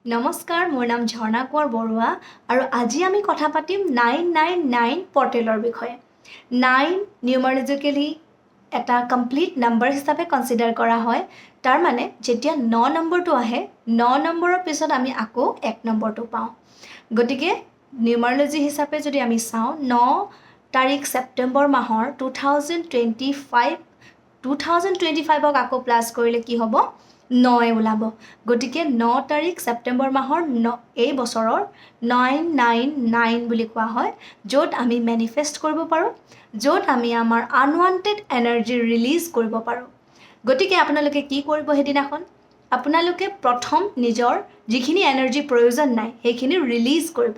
নমস্কাৰ, মোৰ নাম ঝৰ্ণা কোঁৱৰ বৰুৱা আৰু আজি আমি কথা পাতিম 999 পৰ্টেলৰ বিষয়ে। 9 নিউমাৰলজিকেলি এটা কমপ্লিট নাম্বাৰ হিচাপে কনচিডাৰ কৰা হয়। তাৰ মানে যেতিয়া 9 নম্বৰটো আহে 9 নম্বৰৰ পিছত আমি আকৌ 1 নম্বৰটো পাওঁ। গতিকে নিউমাৰলজি হিচাপে যদি আমি চাওঁ 9 তাৰিখ ছেপ্টেম্বৰ মাহৰ 2025ক আকৌ প্লাছ কৰিলে কি হ'ব 9 ওলাব। গতিকে 9 তাৰিখ ছেপ্টেম্বৰ মাহৰ এই বছৰৰ 999 বুলি কোৱা হয়, য'ত আমি মেনিফেষ্ট কৰিব পাৰোঁ, য'ত আমি আমাৰ আনৱান্টেড এনাৰ্জি ৰিলিজ কৰিব পাৰোঁ। গতিকে আপোনালোকে কি কৰিব সেইদিনাখন? আপোনালোকে প্ৰথম নিজৰ যিখিনি এনাৰ্জি প্ৰয়োজন নাই সেইখিনি ৰিলিজ কৰিব।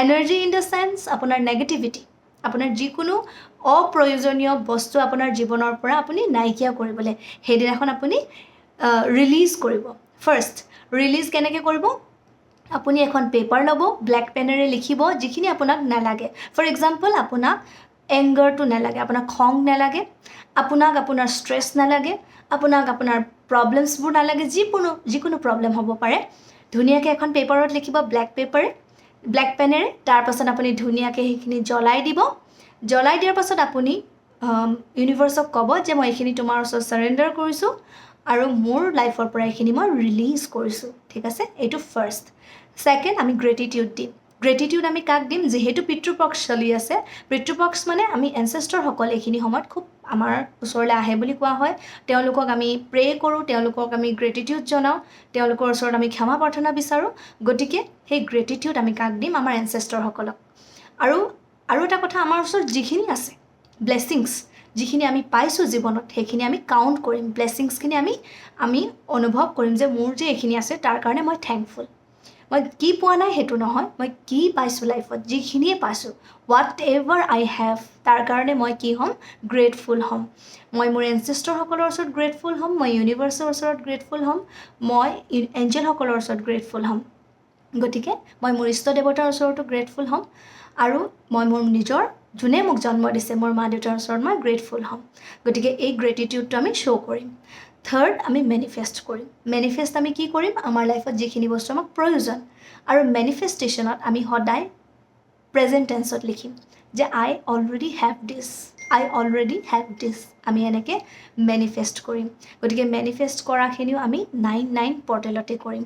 এনাৰ্জি ইন দ্য চেন্স আপোনাৰ নেগেটিভিটি, আপোনাৰ যিকোনো অপ্ৰয়োজনীয় বস্তু আপোনাৰ জীৱনৰ পৰা আপুনি নাইকিয়া কৰিবলৈ সেইদিনাখন আপুনি ৰিলিজ কৰিব। ফাৰ্ষ্ট ৰিলিজ কেনেকৈ কৰিব? আপুনি এখন পেপাৰ ল'ব, ব্লেক পেনেৰে লিখিব যিখিনি আপোনাক নালাগে। ফৰ এক্সাম্পল, আপোনাক এংগাৰটো নালাগে, আপোনাক খং নালাগে, আপোনাক আপোনাৰ ষ্ট্ৰেছ নালাগে, আপোনাক আপোনাৰ প্ৰব্লেমছবোৰ নালাগে, যিকোনো প্ৰব্লেম হ'ব পাৰে। ধুনীয়াকৈ এখন পেপাৰত লিখিব ব্লেক পেনেৰে। তাৰপাছত আপুনি ধুনীয়াকৈ সেইখিনি জ্বলাই দিব। জ্বলাই দিয়াৰ পাছত আপুনি ইউনিভাৰ্ছক ক'ব যে মই এইখিনি তোমাৰ ওচৰত চাৰেণ্ডাৰ কৰিছোঁ আৰু মোৰ লাইফৰ পৰা এইখিনি মই ৰিলিজ কৰিছোঁ। ঠিক আছে, এইটো ফাৰ্ষ্ট। ছেকেণ্ড, আমি গ্ৰেটিটিউড দিম। গ্ৰেটিটিউড আমি কাক দিম? যিহেতু পিতৃপক্ষ চলি আছে, পিতৃপক্ষ মানে আমি এনচেষ্টৰসকল এইখিনি সময়ত খুব আমাৰ ওচৰলৈ আহে বুলি কোৱা হয়। তেওঁলোকক আমি প্ৰে কৰোঁ, তেওঁলোকক আমি গ্ৰেটিটিউড জনাওঁ, তেওঁলোকৰ ওচৰত আমি ক্ষমা প্ৰাৰ্থনা বিচাৰোঁ। গতিকে সেই গ্ৰেটিটিউড আমি কাক দিম? আমাৰ এনচেষ্টৰসকলক। আৰু এটা কথা, আমাৰ ওচৰত যিখিনি আছে ব্লেছিংছ, যিখিনি আমি পাইছোঁ জীৱনত, সেইখিনি আমি কাউণ্ট কৰিম। ব্লেছিংছখিনি আমি অনুভৱ কৰিম যে মোৰ যে এইখিনি আছে তাৰ কাৰণে মই থেংকফুল। মই কি পোৱা নাই সেইটো নহয়, মই কি পাইছোঁ লাইফত, যিখিনিয়ে পাইছোঁ, হোৱাট এভাৰ আই হেভ, তাৰ কাৰণে মই কি হ'ম? গ্ৰেটফুল হ'ম। মই মোৰ এনচেষ্টৰসকলৰ ওচৰত গ্ৰেটফুল হ'ম, মই ইউনিভাৰ্ছৰ ওচৰত গ্ৰেটফুল হ'ম, মই এঞ্জেলসকলৰ ওচৰত গ্ৰেটফুল হ'ম। গতিকে মই মোৰ ইষ্ট দেৱতাৰ ওচৰতো গ্ৰেটফুল হ'ম আৰু মই মোৰ নিজৰ যোনে মোক জন্ম দিছে মোৰ মা দেউতাৰ ওচৰত মই গ্ৰেটফুল হ'ম। গতিকে এই গ্ৰেটিটিউডটো আমি শ্ব' কৰিম। থাৰ্ড, আমি মেনিফেষ্ট কৰিম। মেনিফেষ্ট আমি কি কৰিম? আমাৰ লাইফত যিখিনি বস্তু আমাক প্ৰয়োজন। আৰু মেনিফেষ্টেশ্যনত আমি সদায় প্ৰেজেণ্ট টেন্সত লিখিম যে আই অলৰেডি হেভ দিছ। আমি এনেকৈ মেনিফেষ্ট কৰিম। গতিকে মেনিফেষ্ট কৰাখিনিও আমি 99 পৰ্টেলতে কৰিম।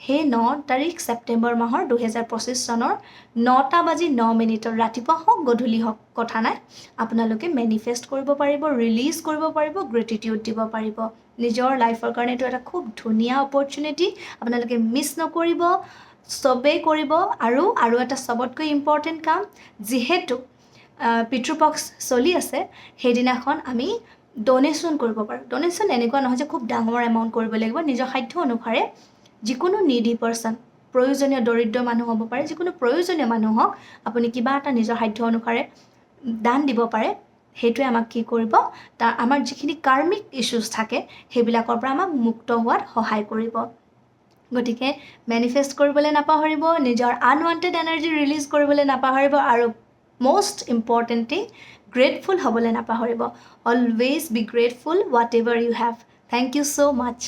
সেই 9 তাৰিখ ছেপ্টেম্বৰ মাহৰ 2025 চনৰ 9:09 ৰাতিপুৱা হওক গধূলি হওক কথা নাই, আপোনালোকে মেনিফেষ্ট কৰিব পাৰিব, ৰিলিজ কৰিব পাৰিব, গ্ৰেটিটিউড দিব পাৰিব। নিজৰ লাইফৰ কাৰণে এইটো এটা খুব ধুনীয়া অপৰচুনিটি। আপোনালোকে মিছ নকৰিব, চবেই কৰিব। আৰু এটা চবতকৈ ইম্পৰ্টেণ্ট কাম, যিহেতু পিতৃপক্ষ চলি আছে, সেইদিনাখন আমি ডনেশ্যন কৰিব পাৰোঁ। ডনেশ্যন এনেকুৱা নহয় যে খুব ডাঙৰ এমাউণ্ট কৰিব লাগিব। নিজৰ সাধ্য অনুসাৰে যিকোনো নিডি পাৰ্চন, প্ৰয়োজনীয় দৰিদ্ৰ মানুহ হ'ব পাৰে, যিকোনো প্ৰয়োজনীয় মানুহক আপুনি কিবা এটা নিজৰ সাধ্য অনুসাৰে দান দিব পাৰে। সেইটোৱে আমাক কি কৰিব? আমাৰ যিখিনি কাৰ্মিক ইছ্যুজ থাকে সেইবিলাকৰ পৰা আমাক মুক্ত হোৱাত সহায় কৰিব। গতিকে মেনিফেষ্ট কৰিবলৈ নাপাহৰিব, নিজৰ আনৱান্টেড এনাৰ্জি ৰিলিজ কৰিবলৈ নাপাহৰিব আৰু most importantly, grateful হ'বলৈ নাপাহৰিব. Always be grateful whatever you have. Thank you so much.